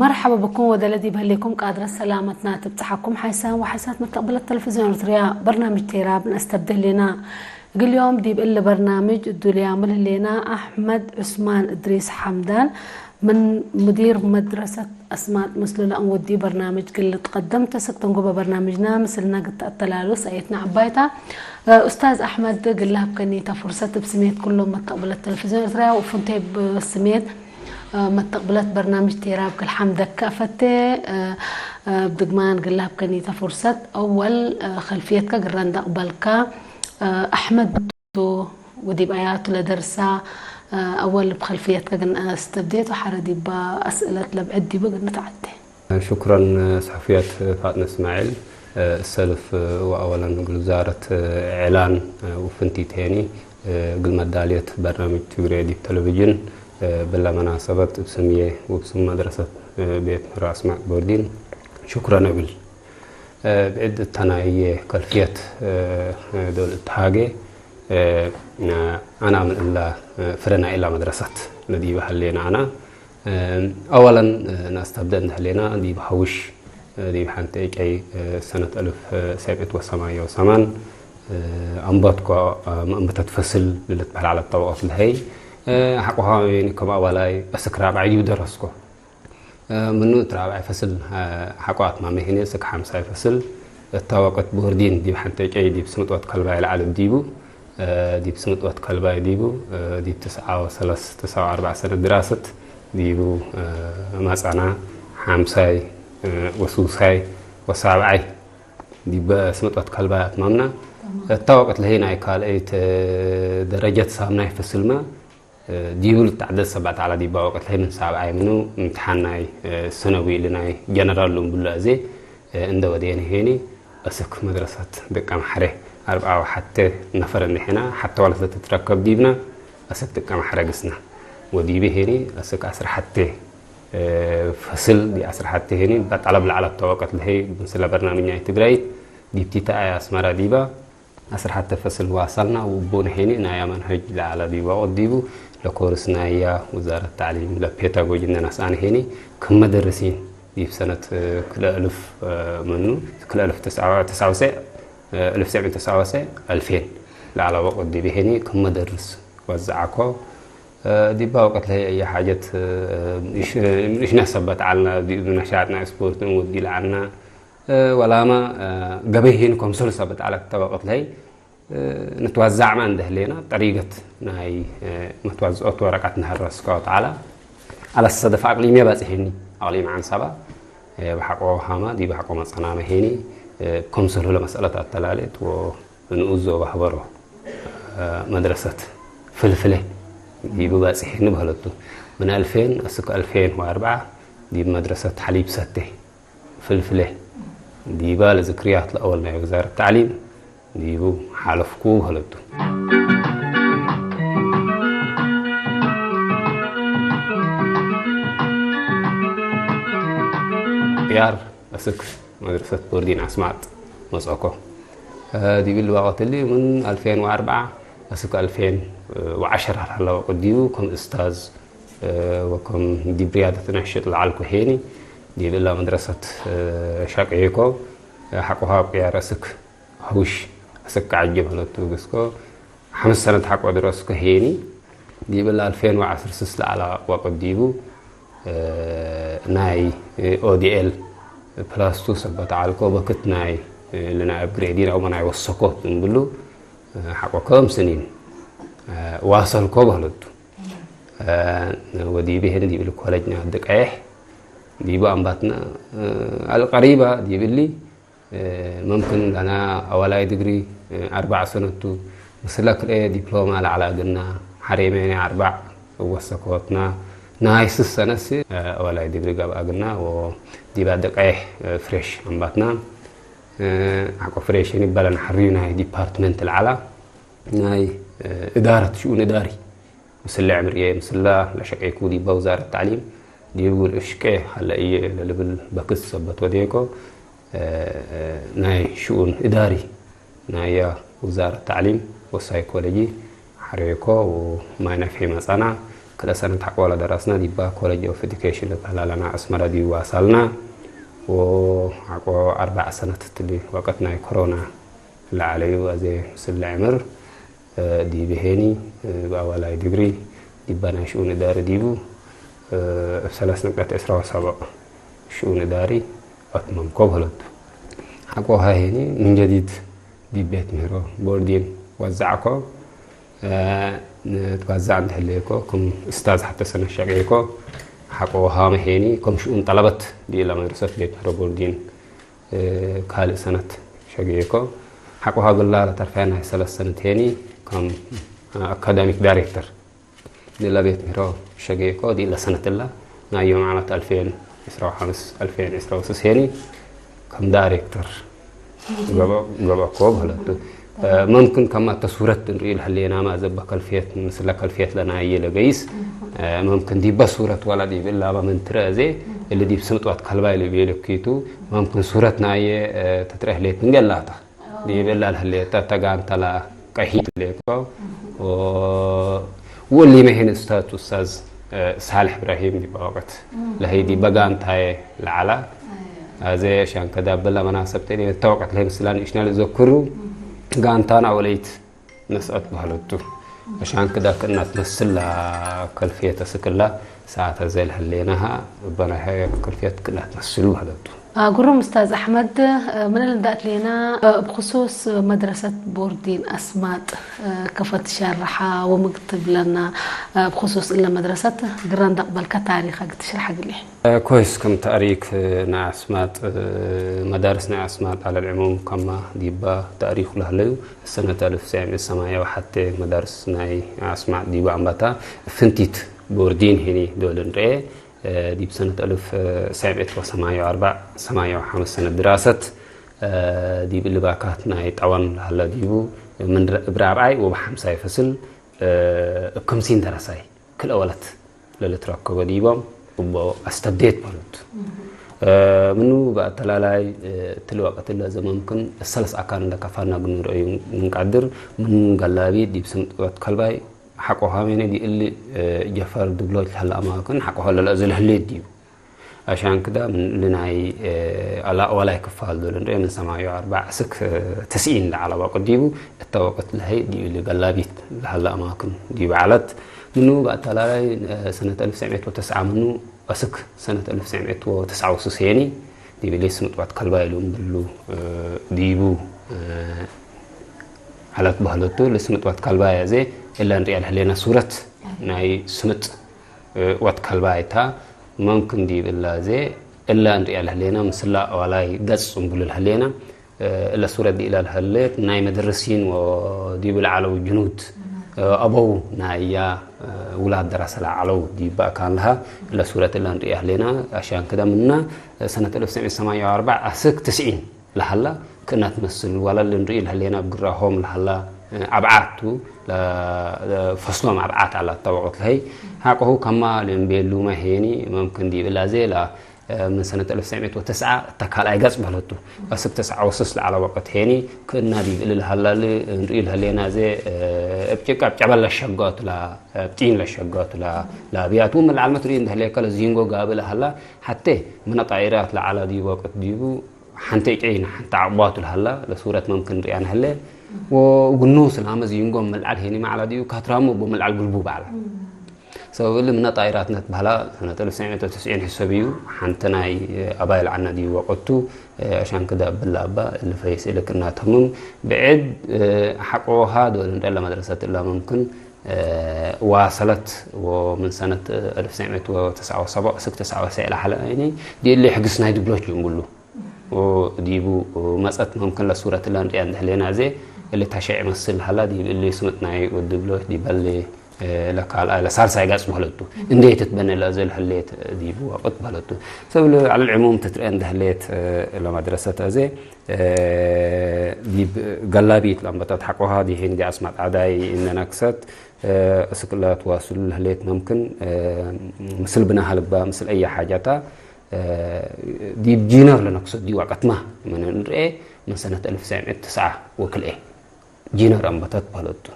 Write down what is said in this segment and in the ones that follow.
مرحبا بكم ودلدي بهليكم قادرة سلامتنا تبتحكم حيسان وحيسات متقبل التلفزيون الرياء برنامج تيراب نستبدل لنا قل اليوم دي بقل برنامج الدولي عمل لنا أحمد عثمان إدريس حمدان من مدير مدرسة أسماء مسلولة أن ودي برنامج قل تقدمت سكتنقوبة برنامجنا مثلنا قد التلالوس أيتنا عبايتا أستاذ أحمد قل لها بكني فرصة بسميت كلهم متقبل التلفزيون الرياء وفنتي بسميت متقبلت برنامج تيراب كل حمدك كفتة بدقمان قل لها بكني فرصة أول خلفيتك قران قبلك أحمد ودي بآياته لدرسة أول بخلفيتك قلنا استبديت وحردي بأسئلة لبعدي بقلنا تعدي. شكرا صحفيات فاطمة إسماعيل السلف وأولا نقول وزارة إعلان وفنتي تاني قل مدالية برنامج تيوري دي تلفزيون بلا مناسبة بسمية وبسم مدرسة بيت رأس مع بوردين شكرا نبيل بعد التناية خلفية دول التحاجة أنا من إلا فرنا إلا مدرسة الذي بحلينا أنا أولا نستبدأ نحلينا دي بحوش دي بحنتيج أي سنة 1708 أنبتكو أنبتت فصل للتبحل على الطبقات الهي حقوها يعني كما أولاي أسكراب عيدي ودرسكو منو ترابع فصل حقوات ما مهني سك 5 فصل الطبقات بوردين دي بحنتيج أي دي بسمت وقت كلباي العالم ديبو دي بسمت وقت كلباي ديبو دي 9 سنة دراسة ديبو مسانا 5 وسوساي وسابعي دي بسمت وقت كلباي أتمامنا الطبقة اللي هنا يقال درجة سامناي في السلمة ديبو التعدد 7 على دي بوقت اللي من سابعي منو امتحاناي سنوي لناي جنرال لومبولازي عند ودينا هني أسك مدرسة دكام حره 4 حتى نفر هنا حتى ولا تتركب ديبنا أسك دكام حره قسنا وديبي هني أسك أسر حتى فصل دي أسر حتى هني بتعلب على الطبقة اللي هي بنسلا برنامجنا تبراي دي بتيتا أسمرا ديبا أسر حتى فصل واصلنا وبون هني نايا منهج على ديبا وديبو لكورس نايا وزارة التعليم لبيتاغوجي ناس أنا هني كم مدرسين دي في سنة كل ألف منو كل 1999 2000 على وقت دي بهني كم مدرس وزعكوا دي بوقت لهي أي حاجة إيش نحسبت على دي نشاطنا سبورت ودي لعنا ولا ما قبيهين كم سلسبت على الطبقات لهي نتوزع ما عنده لنا طريقة ناي متوزعات ورقتنا الرسكات على الصدف أقليمية بس هني أقليم عن سبا بحقوا هما دي بحقوا مصنع مهني كم سهولة مسألة التلالت ونؤذوا وحبروا مدرسة فلفلة دي بس هني بهلتو من 2000 أسك 2004 دي مدرسة حليب ستة فلفلة دي بقى ذكريات الأول مع وزارة التعليم دي بو حالفكو هلتو يار أسك مدرسة بوردين أسماء مساكو دي بالوقت اللي من 2004 أسك 2010 هلا وقت ديو كم أستاذ وكم دي بريادة نشط العالكو هيني دي بالله مدرسة شاقيكو حقوها بيار أسك هوش أسك عجب هلتو بسكو 5 سنة حقو دراسكو هيني دي بالله 2010 سلسلة على وقت ديبو ناي ODL بلاس 2 سبت عالكو بكت ناي لنا أبجريدين أو مناي وصكوت نقولو حقو كم سنين واصل كو بهلتو ودي بهن دي بلو كولجنا دقايح دي بأنباتنا القريبة دي بلي ممكن أنا أولاي دقري 4 سنة مسلك دبلومة على قلنا حريمين 4 وصكوتنا نايس السنة سي أولاي دقري قبل قلنا ودي بعد دقايح فريش أنباتنا حقو فريش يعني بلا نحرينا هاي ديبارتمنت العلا هاي إدارة شؤون إداري مسلا عمرية مسلا لشقيكو دي بوزارة التعليم دي يقول إشكي هلا إيه للبل بكس صبت وديكو ناي شؤون إداري ناي وزارة التعليم والسايكولوجي حريكو وما نفهم صنع كلا سنة حقولا درسنا دي با كولج اوف اديوكيشن لنا اسمرا دي واصلنا وحقو 4 سنة تلي وقتنا كورونا اللي عليه وزي مثل العمر دي بهيني بأولا ديجري دي بنا شؤون إداري ديبو بثلاث نقاط إسراء وسبع شؤون إداري أتمم كوبهلت حقوها هيني من جديد دي بيت مهرو بوردين وزعكو توزع عند هليكو كم استاذ حتى سنة شقيكو حقوها مهيني كم شؤون طلبت دي إلى مدرسة بيت مهرو بوردين كهال سنة شقيكو حقوها بالله لترفعنا 3 سنة هيني كم أكاديميك دايركتور دي إلى بيت مهرو شقيكو دي إلى سنة الله نا يوم عام 2025 2026 هيني كم دايركتور قبا كوب هلتو ممكن كما تصورت نريل حلينا ما زبا كلفيت مثل كلفيت لنا هي لجيس ممكن دي بصورة ولا دي بالله من ترازي اللي دي بسمت وقت كلبا اللي بيلكيتو ممكن صورتنا هي تترح ليت نجلاتا دي بالله الحليت تجان تلا كهيت ليكو واللي مهن استاذ صالح إبراهيم دي بوقت لهي دي بجان تاي العلا زي عشان كده بلا مناسب تاني توقعت لهم سلان إشنال ذكروا قانتانا وليت نسأت بهالوتو عشان كده كنا تمثل كلفية سكلا ساعة زي هليناها بنا هي كلفية كلها تمثلوا هالوتو قرم أستاذ أحمد من اللي دقت لنا بخصوص مدرسة بوردين أسمات كفت شرحة ومكتب لنا بخصوص إلا مدرسة قرن دقبل كتاريخك تشرح لي كويس كم تاريخ نا أسمات مدارسنا أسمات على العموم كما ديبا تاريخ لهلو سنة 1900 وحتى مدارسنا أسمات ديبا أمبتا فنتيت بوردين هني دولن رأي دي بسنة 1974 سنة دراسة دي باللي باكاتنا يتعوان هلا ديبو من برابعي وبحمسة فصل بكمسين دراسي كل أولت للتركب ديبام وبو استبديت بلوت منو بقى تلالاي تلوقت اللي زي ممكن الثلاث أكان اللي كفانا بنور منقدر من قلابي دي بسنة وقت كلباي حقوها من دي اللي جفر دبلوج هلا أماكن حقوها للأزل هليت ديو عشان كده من لناي على ولا يكفال دول من 94 على وقت ديو التوقت لهي دي اللي قلابيت هلا أماكن ديو علت منو بقى تلاقي سنة 1909 منو أسك سنة 1969 دي بلي سمت وقت كلبا يلوم بلو ديبو علت بهلتو لسمت وقت كلبا يزي إلا نريال هلينا صورة ناي سمت وقت كلبا يتا ممكن دي بالله زي إلا نريال هلينا مسلا ولاي قص نقول هلينا إلا صورة دي إلى الهليت ناي مدرسين ودي بالعلو جنود أبو نايا ولاد دراسة العلو دي بقى كان لها إلا صورة إلا نريال هلينا عشان كده منا سنة 1974 أسك 90 لهلا كنا تمثل ولا اللي نريال هلينا بقراهم لهلا أبعاتو فصلهم أبعات على الطوقات هاي هاكو كما لنبيلو ما هيني ممكن دي بلا زي من سنة 1909 تكال أيقاز بهلتو أسك 9 وصص على وقت هيني كنا دي بلا هلا نريل هلينا زي بتيكا بتعمل للشقات لا بتين للشقات لا بياتو من العلمة تريد هليك الزينغو قابل هلا حتى من الطائرات لعلى دي وقت ديبو حنتيجين حتى عبات هلا لصورة ممكن ريان هلا وقنوس الهامز ينقوم ملعب هني مع الديو كاترامو بملعب قلبو على سو اللي من طائرات نت بهلا سنة 1990 حسابيو حنتنا أبايل عنا دي وقتو عشان كده باللعبة اللي فيس إلى كنا تمم بعد حقوها دول إلا مدرسة إلا ممكن واصلت ومن سنة 1979 69 لحلا يعني دي اللي حجزنا دبلوج نقوله وديبو مسألة ممكن لصورة اللي عند هلينا زي اللي تشيع مثل هلا دي اللي سمتنا والدبلوج دي باللي لك على صار سايقاس بهلتو اندي تتبنى لازل هليت ديبو وقت بهلتو سوي على العموم تترند هليت لمدرسة زي دي قلابيت لما تتحقوها دي هين دي اسمع عداي ان نكست اسكلات واصل هليت ممكن مثل بنا هلبا مثل اي حاجاتا دي بجينر لنقصد دي وقت ما من سنة 1909 وكل جينر أنبتت بهلتو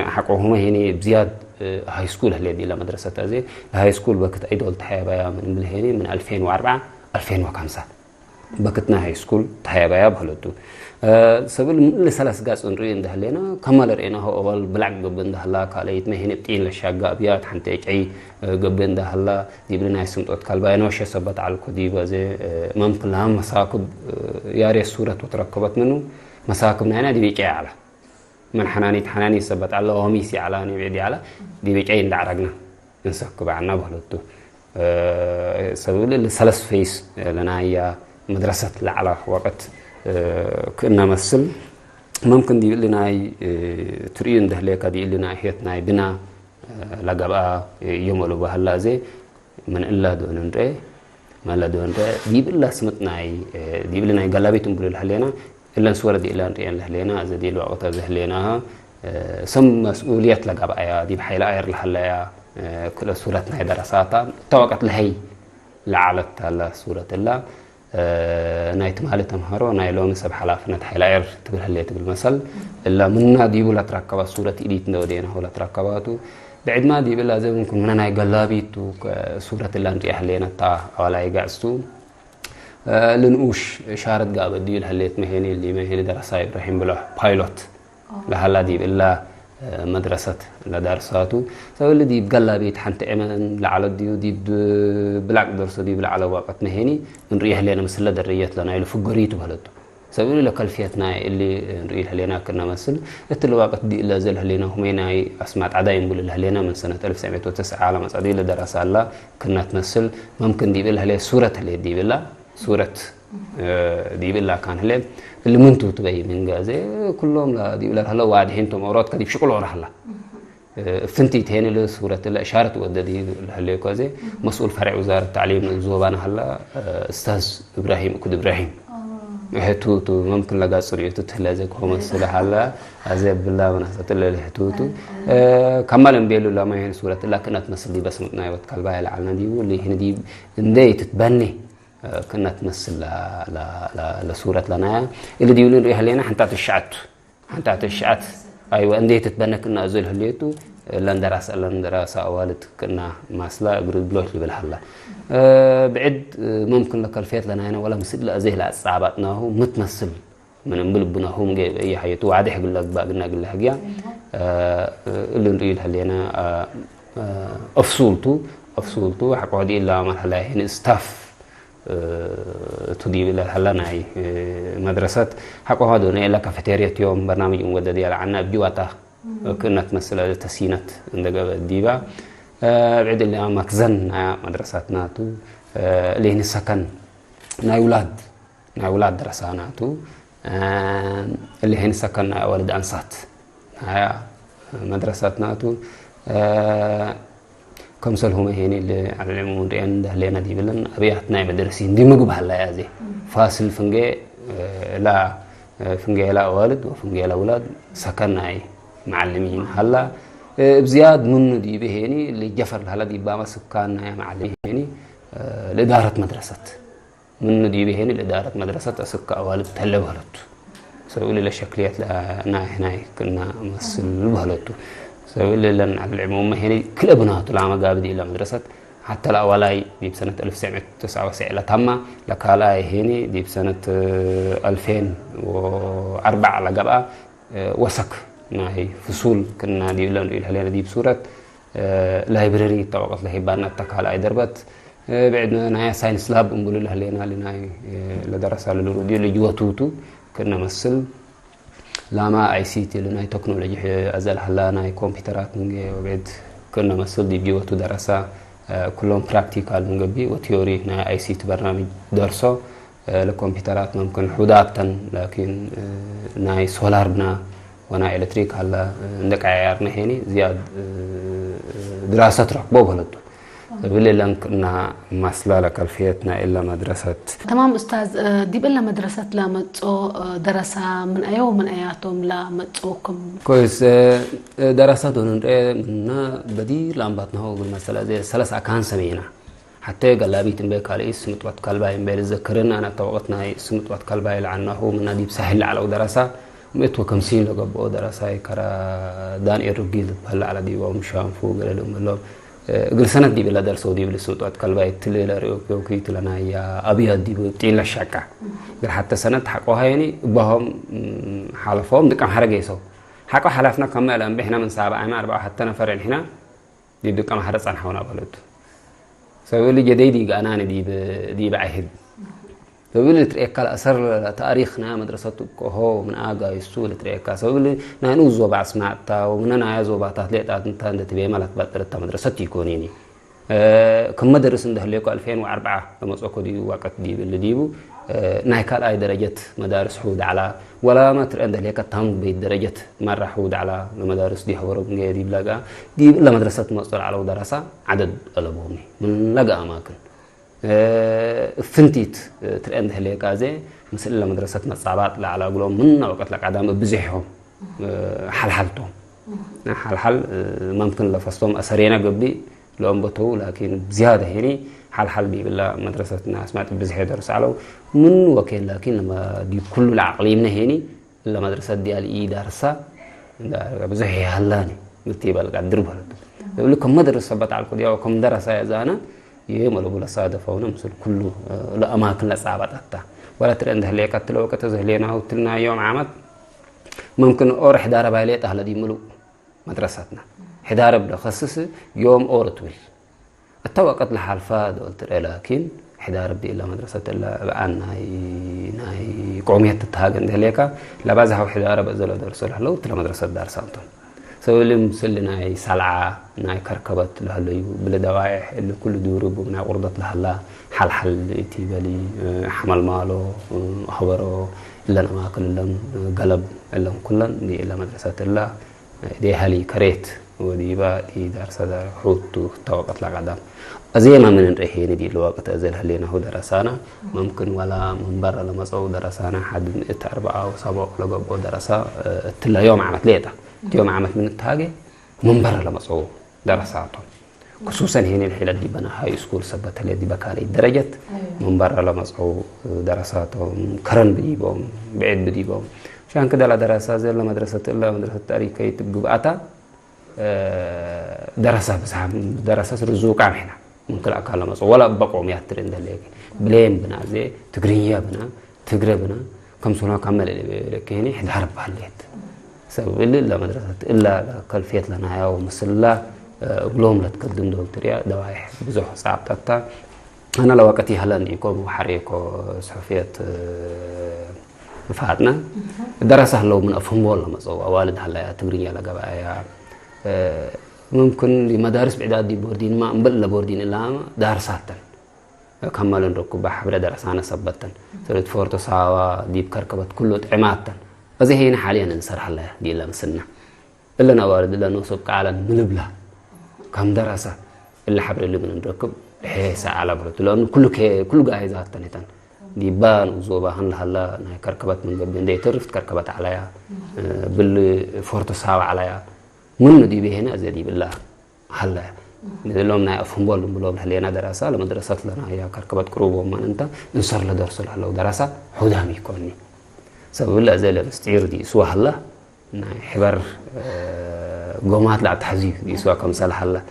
حقهم هني بزياد هاي سكول هلي دي لمدرسة هذه هاي سكول بكت أيدول تحيا من بالهني من 2004 2005 بكتنا هاي سكول تحيا بيا بهلتو سبل لسلاس قاس انرين ده لنا كمال رأينا هو أول بلعك قبل ده الله كاليت ما هنا بتين للشقة بيات حنتيج أي قبل ده الله ديبلنا يسمت أتكلم أنا وش سبت على الكديبة زي ممكن لهم مساكب ياري الصورة وتركبت منه مساكب نحنا دي بيجي على من حناني سبت على وميسي على نبيدي على دي بيجي عند عرقنا نسكب عنا بهلتو سبل لسلاس فيس لنا هي مدرسة لعلى وقت كنا مثل ممكن دي لنا تريين ده ليك دي لنا هيتنا بنا لقبا يوم لو بهلا زي من إلا دون رأي ما لا دون رأي دي بالله سمتنا دي لنا قلبيتهم بقول هلينا إلا سورة دي إلا رأي هلينا إذا دي الوقت هذا هليناها سم مسؤوليات لقبا يا دي بحيل أير لحلا يا كل سورتنا دراساتها توقعت لهي لعلت على سورة الله نايت مالتهم هرو نايلون سب حلافنا حلاير تقول هلي تقول مثل إلا منا دي ولا تركبا سورة إيديت نودينا ولا تركباتو بعد ما دي بلا زي ممكن منا ناي قلابيت وسورة اللي أنت أهلينا تا ولا يقعستو لنقوش شارت قابل دي هليت مهني اللي مهني دراسة إبراهيم بلا بايلوت لهلا دي بلا مدرسة لدرساتو سوى اللي دي بقلا بيت حنت أمن لعلى ديو دي بلعك درسة دي بلعلى وقت مهني نريها لنا مثل دريات لنا اللي فقريته بهلتو سوى اللي كلفيتنا اللي نريها لنا كنا مثل اتلو وقت دي إلا زل هلينا همينا أسمعت عدايم بول هلينا من سنة 1909 على مسعدي لدراسة الله كنا تمثل ممكن دي بلا هلي سورة هلي دي بلا سورة دي بلا كان هلي اللي منتو تبين من جازي كلهم لا دي ولا هلا واحد هنتم أوراد كدي بشكل ورا هلا فنتي تهني لسورة الإشارة وددي هلا كذا مسؤول فرع وزارة التعليم زوبان هلا أستاذ إبراهيم كود إبراهيم هتوتو ممكن لقى سورية تتهلازك هم السلا هلا عزيز بالله ونحسة الله هتوتو كمال بيلو لما هي سورة الله كانت مثل دي بس متناي وتكلبها على دي واللي هنا دي ندي تتبني كنا تمثل لصورة لنا اللي دي يقولون ريها لنا حنتعت الشعت أيوة أندية تتبنى كنا أزول هليتو لندراسة أوالد كنا ماسلا برد بلوش اللي بالحلة بعد ممكن لك الفيت لنا هنا ولا مسد لأزيه لأصعباتنا هو متمثل من بلبنا هم جاي أي حياته وعادي حق لك بقى قلنا قل حقيا اللي نريد هلينا أفصولتو حق عادي إلا مرحلة هنا استاف تدي إلى هلناي مدرسة حقها دون إلا كافيتيريا يوم برنامج مجدد على عنا بجواته كنا تمثل تسينت عند الديبا بعد اللي مخزن مدرستنا تو اللي هنا سكن ناولاد درسنا تو اللي هنا سكن ولد أنصات مدرستنا تو كم سلهم هني اللي على العموم ريان ده لنا دي بلن أبياتنا مدرسين دي مجب هلا يا زي فاصل فنجي لا والد وفنجي لا أولاد سكننا أي معلمين هلا بزياد منه دي بهني اللي جفر هلا دي بام سكان يا معلمين هني لإدارة مدرسة منه دي بهني لإدارة مدرسة أسك والد هلا بهلت سوي لي شكليات لنا هنا كنا مسل بهلتو سوي لنا على العموم هني كل بنات العام قابل إلى مدرسة حتى لا ولاي دي بسنة 1999 لا تما لكالاي هني دي بسنة 2004 لقبا وسك هي فصول كنا دي لنا دي بصورة لايبراري طبقت لهيبانا تكالاي دربت بعدنا نهاية ساينس لاب نقول لها لنا لدراسة للروديو اللي جوا توتو كنا مثل لما اي سي تي لنا تكنولوجي ازل هلانا كمبيوترات نجي وبعد كنا مثل دي جوا تو دراسة كلهم براكتيكال نجبي وتيوري نا اي سي تي برنامج درسه لكمبيوترات ممكن حداتا لكن ناي سولار بنا وانا الكتريك هلا عندك عيارنا هني زياد دراسة رقبه بلدو بالله لنا مسلا كلفيتنا إلا مدرسة تمام أستاذ دي إلا مدرسة لا متسو دراسة من أيوم من أياتهم لا متسوكم كويس دراسة دون من بدي لامباتنا هو بالمسألة زي ثلاث أكان سمينا حتى قال لي تنبيه قال اسمه وقت كلباي بين ذكرنا أنا توقتنا اسمه وقت كلباي لعنه هو من نادي بسهل على دراسة مئة وخمسين لقبوا دراسة كرا دان إيروجيل هلا على ديوا مشان فوق لهم لهم قل سنة دي بلا درسوا دي بالسوق كلبايت تلي ريوكي تلنا يا أبيض دي بتيل الشقة قل حتى سنة حقوها يعني بهم حلفهم دكان حرجيسو حقوا حلفنا كمل أم بحنا من سبعة ما أربعة حتى نفرين هنا دي دكان حرس عن حونا بلد سوي لي جديدي أنا دي بعهد سوي لي تريكال أثر تاريخنا مدرسة كهو من آجا يسول تريكال سوي لي نانوزو بعسمعتا ومن نايزو بعتهليت أنت تبي ملك بترتا مدرسة يكونيني كم مدرسة ده اللي 2004 لما صقوا دي وقت دي اللي ديبو نايكال أي درجة مدارس حود على ولا ما ترند اللي كتام بدرجة مرة حود على المدارس دي حوروا من دي بلاقا دي إلا مدرسة مصر على دراسة عدد ألبومي من لقى أماكن فنتيت ترند اللي كازي مثل إلا مدرسة مصعبات لا على قولهم من وقت لك عدم بزحهم حلتهم حل ممكن لفصلهم أسرينا قبلي لهم بطو لكن زيادة هني حل دي بالله مدرسة الناس ما تبزح درس علو من وكيل لكن لما دي كل العقلي من هني إلا مدرسة دي الإي درسة بزح هلاني متيبة لك عدرب هلد يقول لكم مدرسة بتاع القضية وكم درسة يا زانا يملوا بلا صادفة ونمسل كله لا أماكن لا صعبة حتى ولا ترند هلي كتلو كتزهلينا وتلنا يوم عامد ممكن أور حدارة باليت أهل دي ملو مدرستنا حدارة بلا خصص يوم أورتويل التوقت لحالفاد قلت لكن حدارة بدي إلا مدرسة إلا بأن ناي قومية تتهاجن هليك لا بزحوا حدارة بزلوا درس له لو تلا مدرسة دار سانتون سوي لي مسل ناي سلعة ناي كركبت لهلا بلا دواعي اللي كل دورب من عرضت لهلا حل تيبالي حمل ماله خبره إلا ما كل لهم قلب إلا كلن دي إلا مدرسة إلا دي هالي كريت ودي با دي درس دار حوت توقت لقدام زي ما من الرحين دي الوقت أزل هلينا هو درسانا ممكن ولا من برا لما صو درسانا حد من 4 أو 7 لقوا درسا تلا يوم عمت ليتا يوم عمت من التاجي من برا لما صو درساتهم خصوصا هنا الحيلة دي بنا هاي سكول سبت اللي دي بكالي درجة من برا لما صو درساتهم كرن بديبهم بعيد بديبهم عشان كده لا دراسة زي لا مدرسة إلا مدرسة تاريخ كي تبقى أتا دراسة بس دراسة رزوق عم هنا ممكن أكلم مصر ولا بقوم يهترين ده ليك بلين بنا زي تقرية بنا تقرأ بنا كم سنة كمل لك هني حد حرب حليت سوي إلا مدرسة إلا كلفيت لنا يا ومثل لا قلوم لا تقدم دكتوريا دواعي بزح صعب تتا أنا لو وقتي هلا يكون محرك وصحفية فاتنا دراسة لو من أفهم ولا مصر والد هلا تقرية لقبايا ممكن لمدارس بعداد دي بوردين ما أنبل بوردين إلا دارساتن كملن ركوب بحبر درسانا سبتن سرت فورتو ساوا ديب كركبت كله طعماتن أزي هنا حاليا ننصر حلا دي إلا مسنا إلا نوارد إلا نوصب على ملبلا كم دراسة إلا حبر اللي من نركب حيسا على برد لأنه كله جاهزات تنتن دي بان وزوبا هن هلا كركبت من قبل دي ترفت كركبت عليها بالفورتو ساوا عليها من دي بهنا زي دي بالله هلا نزلهم ناي أفهم بولهم بلوم هلينا دراسة لما درست لنا هي كركبت كروب وما أنت نصر لدرس له لو دراسة حدامي كوني سبب الله زي الاستعير دي سوا هلا ناي حبر قومات لا تحزي دي سوا كم سال هلا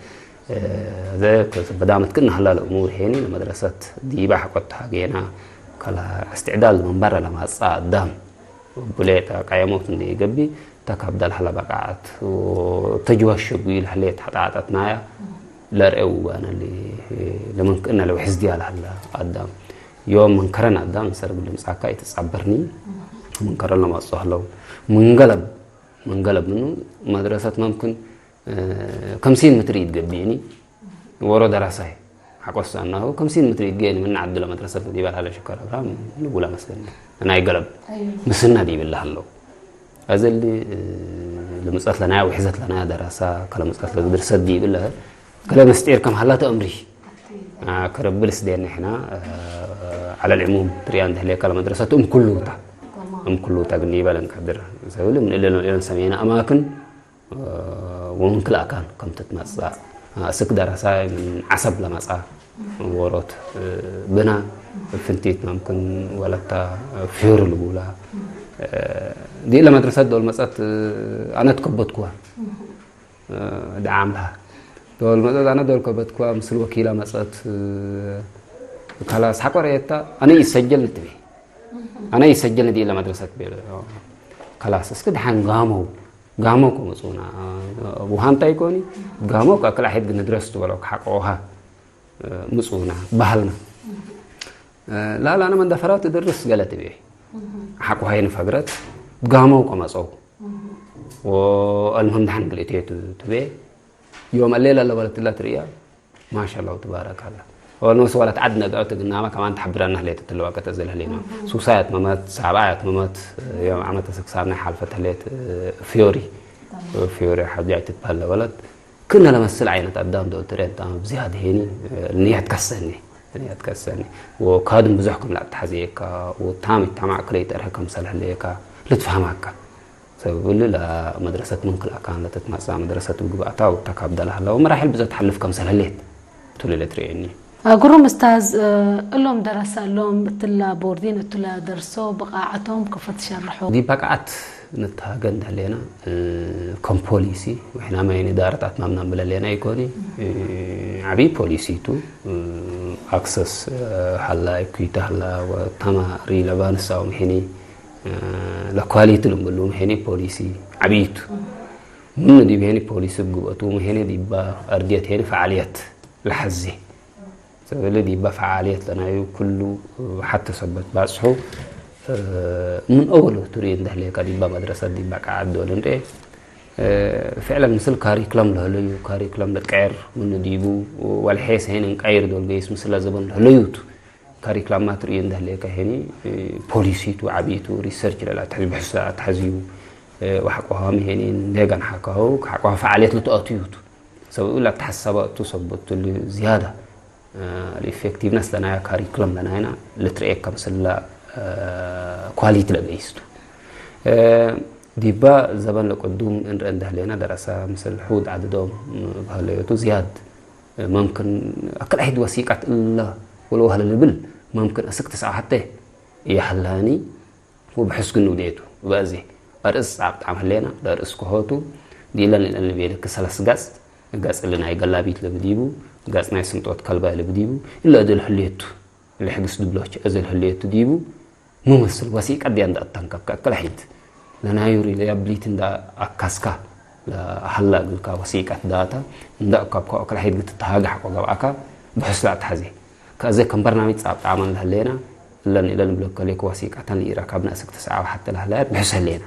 ذاك بدامت كنا هلا الأمور هني المدرسة دي بحقت حاجينا كلا استعداد من برا لما صادم بليت قيامات دي جبي تكبدل حلا بقعت وتجوى الشبيل حليت حطعتنايا لا رأوا أنا اللي لما كنا لو حزدي على هلا قدام يوم من كرنا قدام سرب اللي مساكا يتصبرني من كرنا ما صهلو منقلب منه مدرسة ممكن 50 متر يتقبيني ورا دراسة حقص أنه 50 متر يتجيني من عدل مدرسة دي بقى على شكر رام نقول مثلا أنا يقلب مسنا دي بالله الله هذا اللي لمسألة لنا وحزت لنا دراسة كلام مسألة دراسة دي بالله كلام مستعير كم حالات أمري كربلس دينا إحنا على العموم تريان ده ليه كلام مدرسة كله تقني بالن كبر سوي من اللي نسمينا أماكن ومن كل أكان كم تتمسع سك دراسة من عصب لمسع ورات بنا فنتيت ممكن ولا تا فيور الأولى دي إلا مدرسة دول مسألة أنا تكبتكوا دعاملها دول مسألة أنا دول كبتكوا مثل وكيلة مسألة خلاص حقا رأيتا أنا يسجل تبي أنا يسجل دي إلا مدرسة بير خلاص اسكت حن قاموا كمسونا وهم تايكوني قاموا كأكل أحد ندرسته ولا حقوها مسونا بحالنا لا أنا من دفرات تدرس قالت بيه حقوها هين فقرت قاموا كمسو والمهم دحن قلتيه تبيه يوم الليلة اللي ولت الله تريا ما شاء الله تبارك الله والناس ولا تعدنا قلت قلنا ما كمان تحبرنا هليت الوقت أزلها لنا سوسايت ممات سبعات ممات يوم عملت سكسارنا حالفة هليت فيوري حبيعت تبهلا ولد كنا لما السلعة عينت قدام دول ترين تام بزيادة هني النية تكسرني وكادم بزحكم لا تحزيك وتامي تامع كريت أرهكم سلها ليك لتفهمك سيقول لا مدرسة منقل أكان لا تتمسع مدرسة بقبعتها وتكابد لها لو مراحل بزات حلفكم سلها ليت تولي لتريني قرهم استاذ لهم دراسة لهم تلا بوردين تلا درسوا بقاعتهم كيف تشرحوا دي بقعت نتهاجن علينا كم بوليسي وإحنا ما يعني دارت أتمامنا بلالينا يكوني عبي بوليسي تو أكسس حلا كويتا حلا وتما ريلابان ساوم هني لكواليت لهم هني بوليسي عبيت من دي بهني بوليسي بقوتهم هني دي با أرديت هني فعاليات لحزي سوالي دي با فعاليات لنا كله حتى سبت باسحو من أوله تريد ده ليك دي با مدرسة دي با قاعد دولن إيه فعلا مثل كاريكلام لهليو كاريكلام لتقعر من ديبو والحيس هين نقعر دول جيس مثل زبن لهليوت كاريكلام ما تريد ده ليك هني بوليسيتو عبيتو ريسيرش لا تحزب حسات تحزيو وحقوها هني دغان حقوها فعاليات لتقاتيوت سو يقول لك تحسبات تصبت اللي زياده الإفكتيفنس لنا كاريكلام لنا هنا لتريك كمثل كواليتي لبيستو ديبا زبان لقدوم إن عنده لنا دراسة مثل حود عددهم بهاليوتو زياد ممكن أكل أحد وثيقة إلا ولو هاللبل ممكن أسكت ساعة حتى يحلاني وبحس إنه ديتو بأزي أرس عبد عمل لنا درس كهاتو دي لنا اللي بيلك سلس قاس اللي ناي قلابيت لبديبو قاس ناي سمطوت كلبا لبديبو إلا أدل هليتو اللي حقس دبلوش أزل هليتو ديبو ممثل وثيقة دي عند التنكب كأكل أحد لنا يوري ليا بليتن دا أكاسكا لا حلا قلكا وثيقة داتا دا أكابكا أكل أحد قلت تهاج حقا قبعكا بحس لا تحزي كأزي كم برنامج صعب عمل لهلينا إلا نبلوك ليك وثيقة تاني إراكابنا أسك 9 حتى لهلات بحس هلينا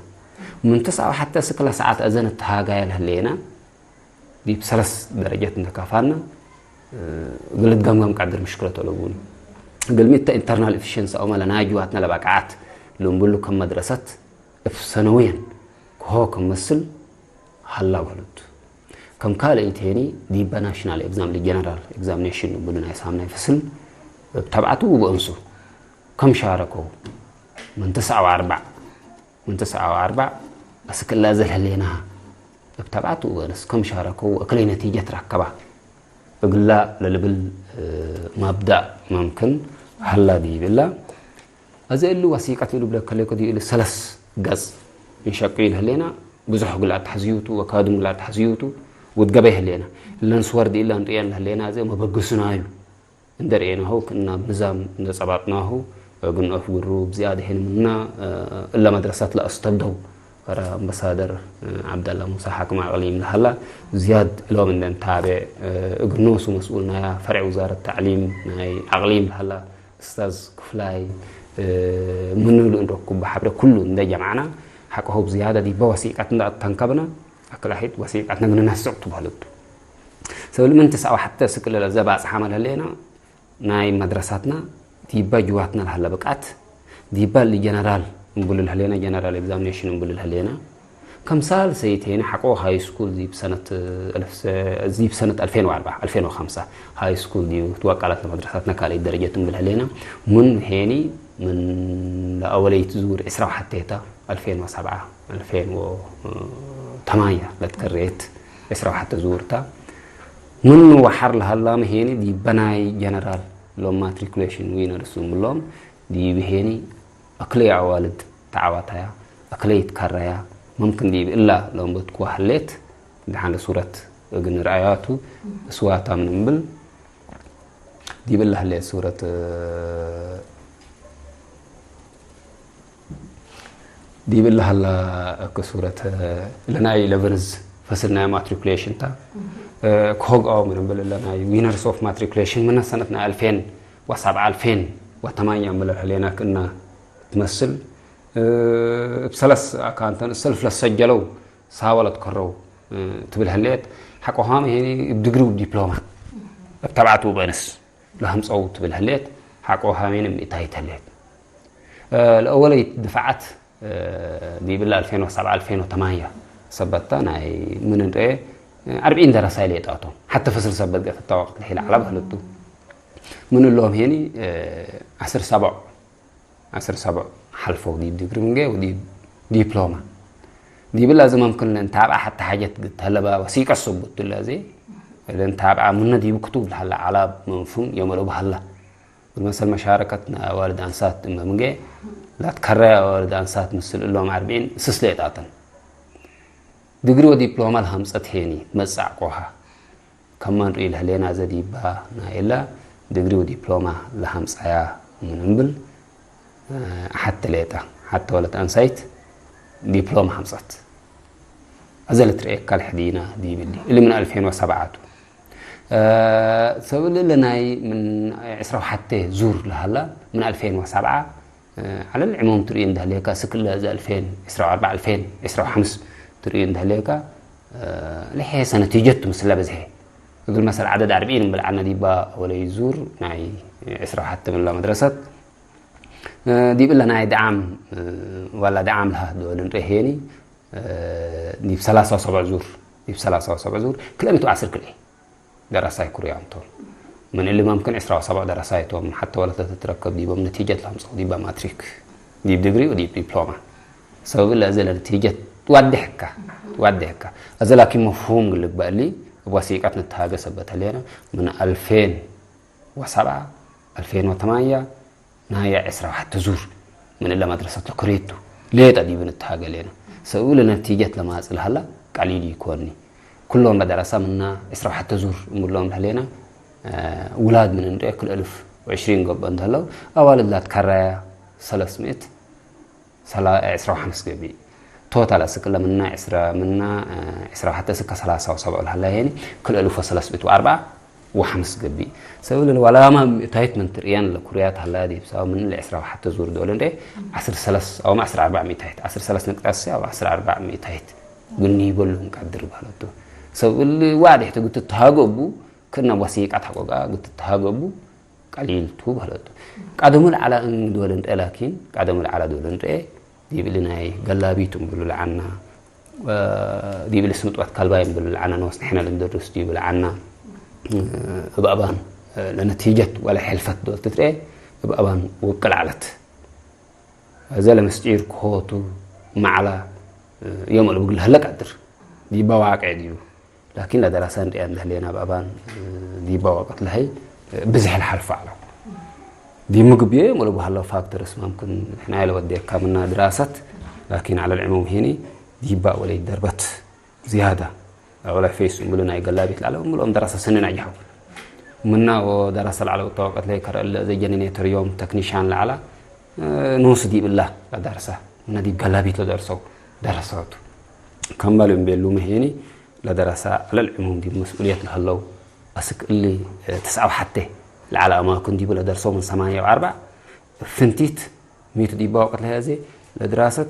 من 9 حتى سكلا ساعات أزن التهاجا لهلينا دي بثلاث درجات نكافانا قلت قام قدر مشكلة تلووني قلمت internal efficiency أو مالا ناجواتنا لبقعات لو نقول كم مدرسة سنويا هو كم مثل هلا ولد كم قال إنتيني دي بناشنال إكزام لجنرال إكزامينيشن بدنا يسامنا يفصل تبعته وبأنسو كم شاركوا من 9 و4 بس كل هذا هليناها تبعته وبأنس كم شاركوا أكل نتيجة ركبة أقول لا للبل مبدأ ممكن هلا دي بالله هذا اللي وثيقة اللي بلا كليكو دي اللي 3 قز يشقيل هلينا بزح قلا تحزيوتو وكادم قلا تحزيوتو وتقبيه هلينا اللي نصور دي اللي نريان هلينا زي ما بقسنايو ندرينا هو كنا نظام نصباتناه قلنا أفقروا بزيادة هنا منا إلا مدرسات لا أستبدوا ورا أمبسادر عبد الله موسى حاكم عليم لهلا زياد لو من نتابع قنوس ومسؤولنا فرع وزارة التعليم ناي أقليم لهلا أستاذ كفلاي منو نركب بحبر كله ندي معنا حقه بزيادة دي بوثيقتنا تنكبنا أكل أحد وثيقتنا من الناس تعتبر هلط سؤال من 9 حتى سكل الزباس حمل هلينا ناي مدرساتنا دي بجواتنا لهلا بقعت دي بالي جنرال نقول لهلينا جنرال إكزامينيشن نقول لهلينا كم سال سيتين حقوه هاي سكول دي بسنة 2005 هاي سكول دي توقعت لمدرساتنا كالي درجة بالهلينا من هيني من أولية زور إسراء حتىتا 2007 2008 لتكريت إسراء حتى زورتا من وحر لهلا مهيني دي بناي جنرال لو ماتريكوليشن وينر سوم لهم دي بهيني أكلي عوالد تعواتها أكليت كرايا ممكن دي إلا لو بتكون حليت لحال صورة جن رأياته سواتا من بل دي بالله اللي صورة دي بالله هلا كصورة لنا ليفرز فصلنا ماتريكوليشن تا كهوج أو من بل لنا وينرز أوف ماتريكوليشن من سنتنا 2007 2008 ملل علينا كنا تمثل بسلس كانت السلف لسجلوا ساولت كرو تبل هليت حقو هام هني بدقرو دبلومة تبعتو بنس لهم صوت تبل هليت حقو هامين ميتايت هليت الأول دفعت دي بالله 2007 2008 سبتنا من ايه 40 دراسة اللي يتعطوا حتى فصل سبت في التوقت الحين على بهلتو من اللهم هني 10 سبع حلفوا دي ديجري منجا ودي دبلومة دي بالله زي ممكن نتابع حتى حاجات هلا وثيقة الصبت ولا زي إذا نتابع منا دي بكتب هلا على مفهوم يوم لو بهلا مثلا مشاركتنا والد أنسات منجا لا تكرر والد أنسات مثل اللهم 40 سلسلة عطن ديجري ودبلومة الهم ستهني مسع قوها كمان ريل هلينا زدي با نايلا ديجري ودبلومة لهم سعيا منبل حتى ليتا حتى ولد أنسيت دبلومة همسات أزلت رأيك كالحدينا دي بدي اللي من 2007 سوي لنا من عسرة حتى زور لهلا من 2007 على العموم ترين ده ليك سكل زي 2004 2005 ترين ده ليك لحية نتيجة مثل بزهي يقول مثلا عدد 40 بالعنا دي با ولا يزور ناي عسرة حتى من لا مدرسة دي بقول لنا دعم ولا دعم لها دول رهيني دي بثلاثة وسبع زور دي بثلاثة وسبع زور كلامته عصر كله دراسة كوريان طول من اللي ممكن 10 وسبع دراسات حتى ولا تتركب دي بنتيجة لهم دي بماتريك دي بديجري ودي دبلومة سبب اللي أزل نتيجة تودحك أزل لكن مفهوم اللي بقى لي وثيقة نتهاجة سبتها لنا من 2007 2008 نهاية عسرة حتى زور من اللي مدرسة لكريتو ليه تدي بنتهاجة لنا سأقول نتيجة لما أسأل هلا قليل يكونني كلهم بدرسة منا عسرة حتى زور مولهم لنا ولاد من عندك كل 1020 قبل هلا أولاد لا تكرر 300 عسرة وخمس قبي توتال سكلا منا عسرة حتى سكة 3 و7 هلا يعني كل 1304 وخمس قبي سأقول ولا ما تايت من تريان لكوريات هلا دي بسوا من العسرة حتى زور دولن ده 10 أو 400 تايت 10 نقطة أو 400 تايت قلني يقولهم قدر بهالتو سأقول واحد يحتاج تتهاجبوا كنا وثيقة حقوقا قلت تتهاجبوا قليل تو بهالتو قدموا على إن دولن لكن قدموا على دولن دي بلنا قلابيتهم بيقولوا عنا دي بالاسمت وقت كلباين بيقولوا عنا نوصل إحنا لندرس دي بيقولوا عنا بأبان لنتيجة ولا حلفت دول تتري بأبان وبقل علت هذا لمستعير كهوتو معلا يوم اللي بقول هلا قدر دي بواقع ديو لكن لا دراسان دي عند هلينا بأبان دي بواقع لهي بزح الحرف على دي مقبيه ولا بهلا فاكتورس ممكن احنا لو وديك كمنا دراسات لكن على العموم هني دي با ولا دربت زيادة ولا فيس ملنا يقلابيت على ملهم دراسة سنين نجحوا منا ودراسة على الطاقة لي كر زي جنينيتر يوم تكنيشان على نوص دي بالله لدرسة من دي قلابيت لدرسوا دراسات كملوا بيلو مهيني لدراسة على العموم دي مسؤولية لهاللو أسك اللي 9 حتى على ما كنت دي بلا درسوا من 8 و4 فنتيت ميت دي باوقت لها زي لدراسة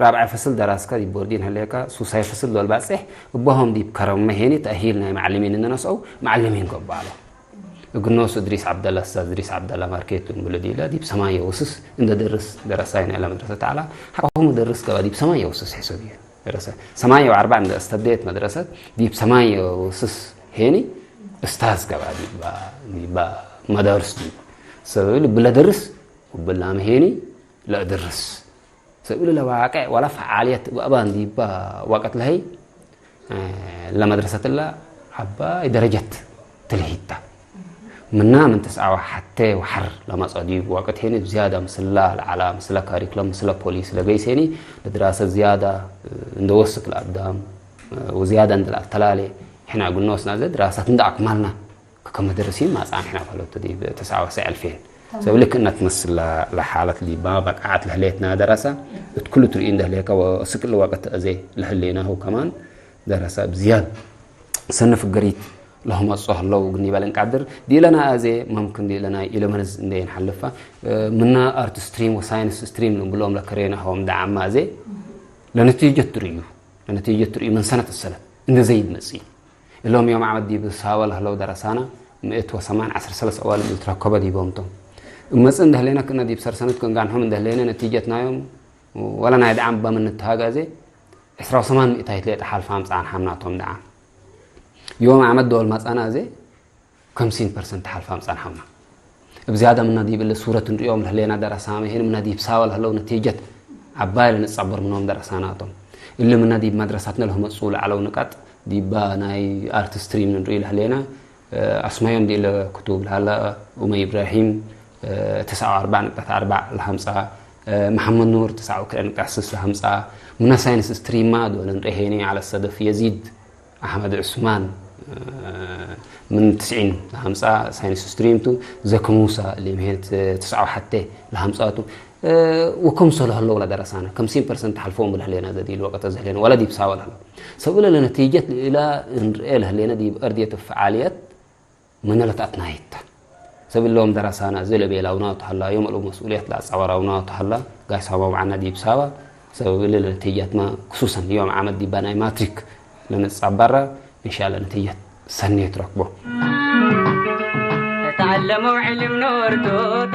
رابع فصل دراسة دي بوردين هليكا سوساي فصل دول باسح وبهم دي بكرم مهني تأهيلنا معلمين إننا نسأو معلمين قبالة قلناس إدريس عبد الله أستاذ إدريس عبد الله ماركيت بلدي لا دي بسماية وسس إن درس دراسين على مدرسة على حقهم مدرس كوا دي بسماية وسس حسابية دراسة 8 و4 من استبديت مدرسة دي بسماية وسس هني استاذ كوا دي با مدارس دي سوي بلا درس وبلا مهني لا درس سأقول له واقع ولا فعالية وأبان دي وقت لهي لمدرسة الله حبا درجة تلهيتا منا من تسعة حتى وحر لما صديق وقت هنا بزيادة مثلا على مثلا كاريكلم مثلا بوليس لجيسيني لدراسة زيادة ندوسك الأقدام وزيادة عند الأطلالي إحنا قلنا وسنا دراسة عند أكملنا كمدرسين ما صار إحنا فلوت دي 29,000 سأقول لك إنها تمثل لحالة اللي بابك قعدت لهليتنا دراسة كل ترين ده ليك وسكل وقت أزي لهلينا هو كمان دراسة بزيادة سنة في الجريد لهم الصح الله وقني بالن قدر دي لنا أزي ممكن دي لنا إلى منز ندين حلفة منا أرت ستريم وساينس ستريم نقولهم لكرينا هم دعم أزي لنتيجة تريو من سنة السنة إن زيد مسي اللهم يوم عمد دي بساول هلو درسانا 118 أوائل التركبة دي بومتهم مثلا دهلينا كنا دي بسر سنة كنا عنهم دهلينا نتيجتنا يوم ولا نادعم بمن التهاج أزي 18 تايتلات حال فهم عن حمناتهم دعم يوم عمد دول مثلا أزي 50% حال فهم عن حمنا بزيادة من دي بالصورة اليوم دهلينا درسامي هنا من دي بساول هلو نتيجة عبايل نتصبر منهم درساناتهم اللي من دي بمدرستنا لهم مسؤول على نقاط دي باناي ارت ستريم نريل هلينا اسمايهم دي الكتب هلا إبراهيم 49.4 لخمسة محمد نور 9.6 لخمسة من ساينس ستريم ما دول نرهيني على الصدف يزيد أحمد عثمان من 90 لخمسة ساينس ستريم تو زك موسى اللي مهنت 9 حتى لخمسة وكم صله الله ولا درسانا 50% حلفون بالهلينا ذا دي الوقت زهلينا ولا دي بساول هلا سوي لنا نتيجة إلى إن هلينا دي بأردية الفعاليات من لا تأتنايت سوي لهم درسانا زل بيلاونات هلا يوم الأم مسؤولية لا صورونات هلا قايس هوا معنا دي بساوا سوي لنا نتيجة ما خصوصا يوم عمل دي بناي ماتريك لنا صبرة إن شاء الله نتيجة سنة تركبه تعلموا علم نورتو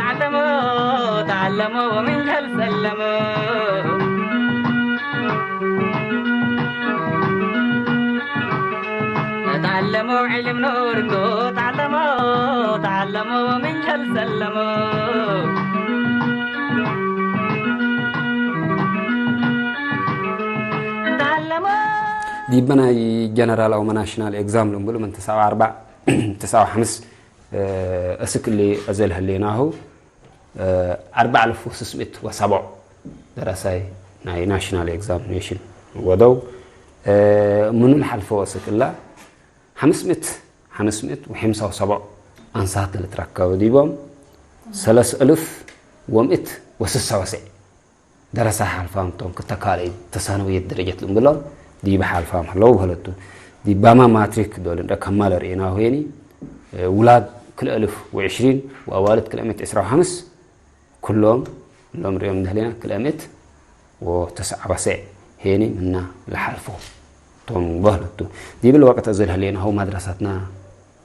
تعلموا ومن جهل سلموا تعلموا علم نورتو تعلموا ومن جهل سلموا دي بنا جنرال أو ناشونال إكزام لنقول من 9 أسك اللي أزل هليناه 4,607 دراسة ناي ناشونال إكزامينيشن ودو من الحلفة أسك الله 557 أنصات اللي تركوا ديبهم 3,196 دراسة حلفهم توم كتكالي تسانوية درجة لنقولهم دي بحال فهم لو هلتو دي باما ماتريك دول كمال رئينا هيني ولاد كل 1,020 وأوالد كل 195 كلهم ريهم دهلينا كل 109 هيني منا لحالفو توم بهلتو دي بالوقت أزل هلينا هو مدرستنا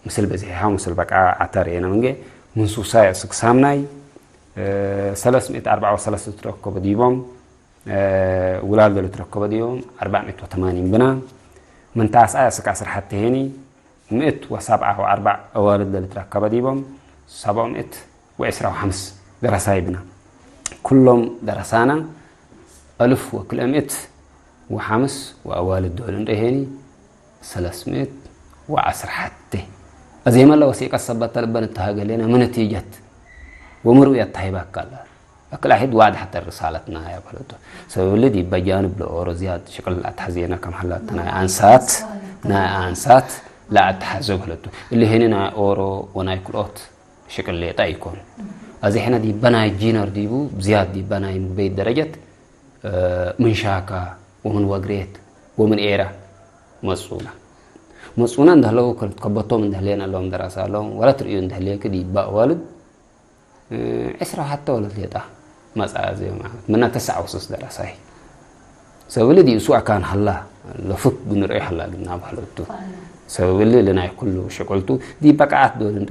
مثل بزيها مثل بقى عتارينا منجي من سوسايا سكسامناي 334 تركب ديبهم ولاد اللي تركبوا ديهم 480 بنا من تاسع سكاسر حتى هني 107 أوالد اللي تركبوا ديهم 715 دراسة بنا كلهم درسانا 1,105 وأوالد دول هني 310 حتى زي ما لو وثيقة سبت لبن التهاجر لنا من نتيجة ومرؤية تهيبك الله أكل أحد واحد حتى رسالتنا يا بلدو سولدي بجانب الأورزيات شكل أتحزينا كم حلاتنا أنسات لا أتحزو بلدو اللي هنا أورو ونايكلوت شكل اللي تايكون أزي هنا دي بناي جينر ديبو بزياد دي بناي بيت درجة من شاكا ومن وقريت ومن إيرا مسؤولا ده لو كنت قبضتو من دهلين اللهم دراسة لهم ولا تريون دهلين كدي بقى والد عسرة حتى ولد ليتا مسألة زي ما منا 9 دراسة سولدي أسوأ كان هلا لفك بنرأي هلا قلنا بحلوتو سولي لنا كله شغلتو دي بقعات دول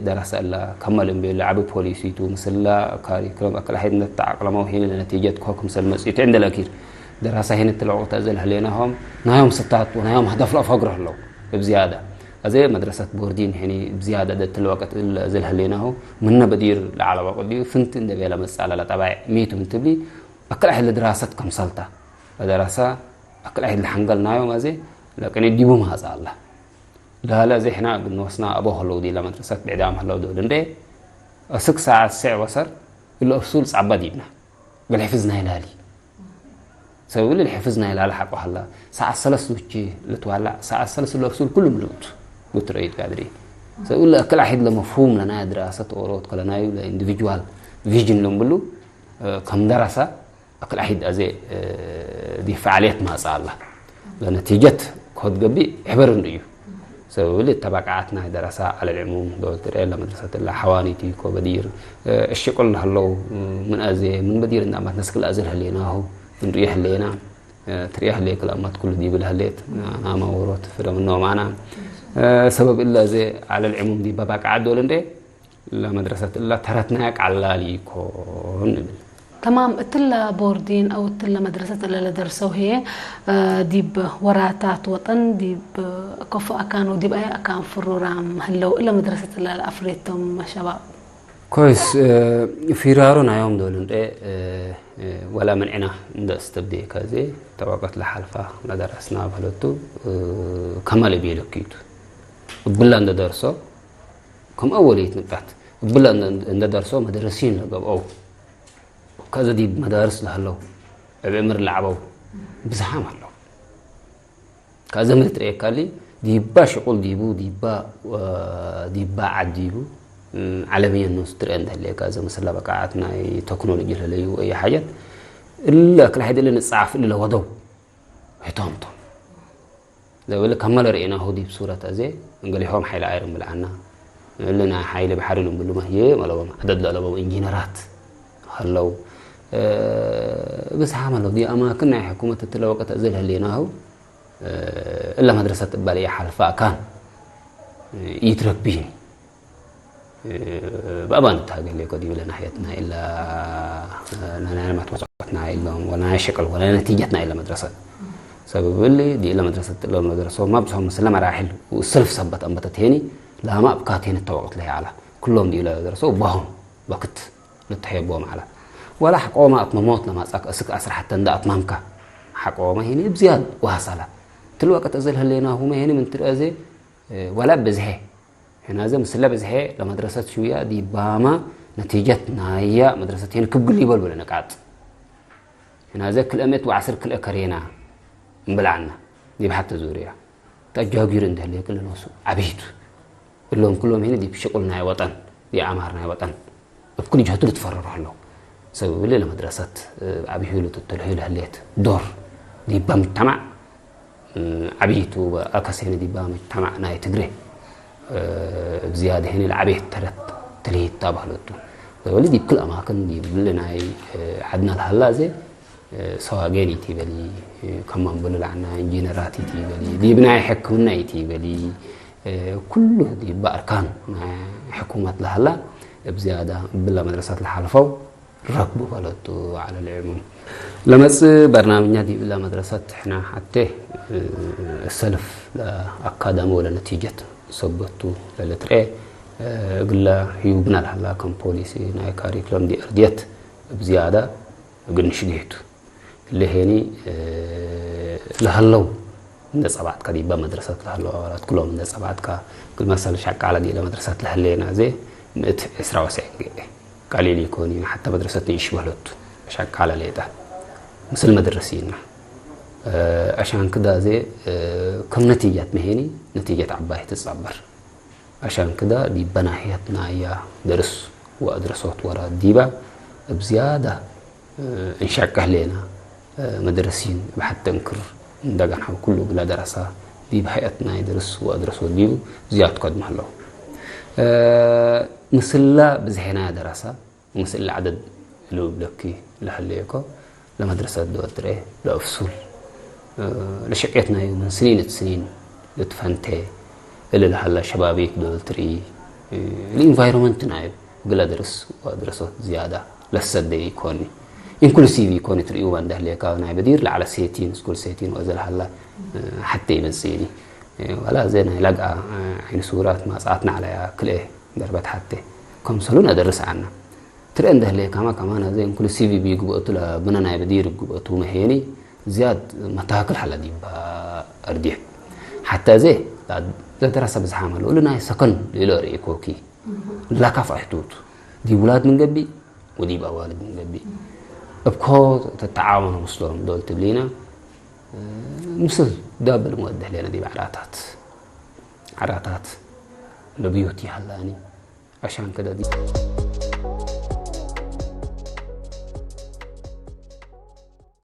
دراسة الله كمل بيلعبوا بوليسيتو مثلا كاري كلام أكل حد نتعلموا هنا لنتيجة كوكم سلمسيت عند الأخير دراسة هنا طلعوا تأزل هليناهم نايم ستات ونايم هدف لا فقره له بزيادة زي مدرسة بوردين هني بزيادة ده الوقت زل هليناه منا بدير على وقت دي فنت إن ده بيلا مسألة لا تبع ميت من تبلي أكل أهل دراسة كم سلطة دراسة أكل أهل الحنقل نايم زي لكن يديبهم هذا الله لا زي إحنا بنوصنا أبوه هلو دي لمدرسة بعدام هلو دول ندي أسك ساعة الساعة وصر إلا أفصول صعبة ديبنا قال حفظنا هلالي سوي اللي حفظنا هلال حق وحلا ساعة الثلاث وجه لتوالع ساعة الثلاث اللي أفصول كلهم لوت قلت رأيت قادري سوي اللي كل واحد له مفهوم لنا دراسة أوروت كلنا يولا individual vision لهم بلو كم دراسة أكل واحد أزي دي فعاليات ما صار الله لنتيجة كود قبي حبرن ريو سوي اللي تبعاتنا دراسة على العموم دولت رأي مدرسة الله حوانيتي كوبدير الشيء كله هلو من أزي من بدير إن أمات نسك الأزل هليناه من ريح لينا تريح ليك الأمات كل دي بالهليت أنا ما وروت فرا منه معنا سبب إلا زي على العموم دي باباك عدول إنده لا مدرسة الله ترتناك على ليكون تمام تلا بوردين أو تلا مدرسة اللي درسوا هي ديب وراتات وطن ديب كفو أكان وديب أي أكان فرورام هلو إلا مدرسة اللي أفريتهم شباب كويس فرارنا يوم دول ولا منعنا عند استبدي كذي توقت لحلفة لا درسنا بهلتو كمال بيلكيت بلا عند درسه كم أوليت نبات بلا عند درسه مدرسين لقب أو كذا دي مدارس لهلو بعمر لعبوا بزحام هلو كذا متري كالي ديبا شغل ديبا عديبو عالميا الناس ترند هلي كذا مثلا بقعتنا تكنولوجيا هلي وأي حاجة إلا كل حد اللي نصعف إلا وضو هتامتهم لو اللي كمل رأينا هو دي بصورة أزي نقول لهم حيل عيرم بالعنا لنا حيل بحرلهم بلو ما هي ما لو عدد لا لو إنجينيرات هلو بس عملوا دي أماكن حكومة التلوقة تأزل هليناهو إلا مدرسة بالية حلفاء كان يترك بين بأبان تاجل لي قديم لنا حياتنا إلا لنا ما توقعتنا إلا ولا شكل ولا نتيجتنا إلا مدرسة سبب اللي دي إلا مدرسة إلا مدرسة ما بسهم مسلم راحل والسلف سبت أنبتت هني لا ما أبقات هنا التوقت لها على كلهم دي إلا مدرسة وبهم وقت نتحيبهم على ولا حقوما أطمموت لما أسك أسرح حتى ندأ أطمامك حقوما هني بزياد وهصلا تلوقت أزل هلينا هما هني من ترأزي ولا بزهي هنا زي مسلا بزهي لمدرسة شوية دي باما نتيجتنا هي مدرسة هنا كبقل يبال ولا نقعد هنا زي كل أمت وعصر كل أكرينا مبلعنا دي بحتى زوريا تأجاقير انده اللي كل نوسو عبيد كلهم هنا دي بشغلنا يا وطن دي عمارنا يا وطن بكل جهة تتفرر له سوي لي لمدرسة عبيهولو تتلهيل هليت دور دي بمجتمع عبيتو أكسين دي بمجتمع ناي تقري بزيادة هنا العبيت تلهيت تابه لتو سوي دي بكل أماكن دي بلنا عدنا الهلا زي سواقيني تيبالي كمان بلل عنا انجينيراتي تيبالي دي بناي حكمنا تيبالي كله دي بأركان حكومة الهلا بزيادة بلا مدرسة الحلفو ركبوا بلدو على العموم لما برنامجنا دي بلا مدرسة احنا حتى السلف لأكاديمي ولا نتيجة صبتو للتري قلنا يبنى لها كم بوليسي ناي كاريكلم دي أرديت بزيادة قلنا شجيتو اللي هني لهاللو من صبعت كديبا مدرسة لهاللو أولاد كلهم من صبعت كل مثلا شق على دي لمدرسة لهاللينا زي مئة إسرع وسعين قليل يكوني حتى مدرستني يشبه لتو شق على ليدا مثل مدرسين عشان كده زي كم نتيجة مهني نتيجة عباية تصبر عشان كده دي بناحيتنا يا درس وأدرسات ورا ديبا بزيادة انشق علينا مدرسين بحتى نكر ندقن حو كله بلا دراسة دي بحياتنا يدرس وأدرسات ديو زيادة قد محلو مثل بزهنا دراسة ومثل عدد لو بلكي لحليكو لمدرسة دوتري لأفصول لشقيتنا من سنين لتفنتي اللي لحلا شبابيك دولتري الانفايرومنت نايب بلا درس وأدرسات زيادة لسد يكوني انكلوسيف يكوني تريو عنده ليكا نايب بدير على سيتين سكول سيتين وأزل حلا حتى يمزيني ولا زين لقى عين صورات ما صعتنا على كل إيه دربت حتى كم سلونا درس عنا ترى عنده ليكا ما كمان زين انكلوسيف بيجوا لا بنا نايب بدير جوا تو مهيني زياد متاكل حلا دي بأرديه حتى زي لا دراسة بزحامة لنا سكن للوري كوكي لا كاف أحدود دي ولاد من قبي ودي بوالد من قبي بكو تتعاون وصلهم دول تبلينا مثل داب الموده لنا دي عراتات لبيوتي هلاني عشان كده دي